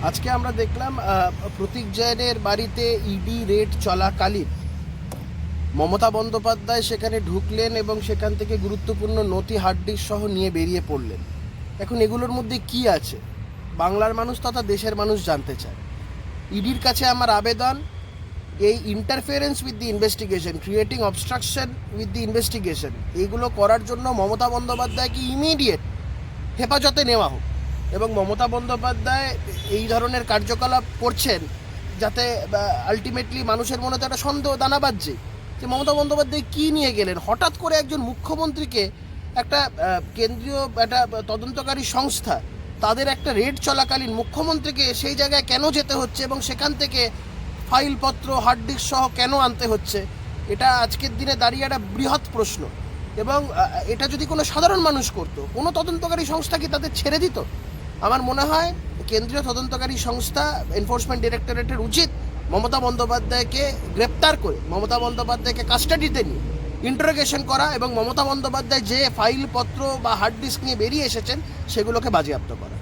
আজকে আমরা দেখলাম প্রতীক জৈনের বাড়িতে ইডি রেড চলাকালীন মমতা বন্দ্যোপাধ্যায় সেখানে ঢুকলেন এবং সেখান থেকে গুরুত্বপূর্ণ নথি হার্ড ডিস্ক সহ নিয়ে বেরিয়ে পড়লেন। এখন এগুলোর মধ্যে কি আছে বাংলার মানুষ তথা দেশের মানুষ জানতে চায়। ইডির কাছে আমার আবেদন, এই interference with the investigation, creating obstruction with the investigation, এইগুলো করার জন্য মমতা বন্দ্যোপাধ্যায়কে ইমিডিয়েট হেফাজতে নেওয়া হোক। এবং মমতা বন্দ্যোপাধ্যায় এই ধরনের কার্যকলাপ করছেন যাতে আলটিমেটলি মানুষের মনে তো একটা সন্দেহ দানা বাজছে যে মমতা বন্দ্যোপাধ্যায় কী নিয়ে গেলেন। হঠাৎ করে একজন মুখ্যমন্ত্রীকে একটা কেন্দ্রীয় একটা তদন্তকারী সংস্থা তাদের একটা রেড চলাকালীন মুখ্যমন্ত্রীকে সেই জায়গায় কেন যেতে হচ্ছে এবং সেখান থেকে ফাইলপত্র হার্ড ডিস্ক সহ কেন আনতে হচ্ছে, এটা আজকের দিনে দাঁড়িয়ে একটা বৃহৎ প্রশ্ন। এবং এটা যদি কোনো সাধারণ মানুষ করতো, কোনো তদন্তকারী সংস্থা কি তাদের ছেড়ে দিত? আমার মনে হয় কেন্দ্রীয় তদন্তকারী সংস্থা এনফোর্সমেন্ট ডিরেক্টরেটের উচিত মমতা বন্দ্যোপাধ্যায়কে গ্রেপ্তার করে মমতা বন্দ্যোপাধ্যায়কে কাস্টাডিতে নিয়ে ইন্টারোগেশন করা এবং মমতা বন্দ্যোপাধ্যায় যে ফাইলপত্র বা হার্ড ডিস্ক নিয়ে বেরিয়ে এসেছেন সেগুলোকে বাজেয়াপ্ত করা।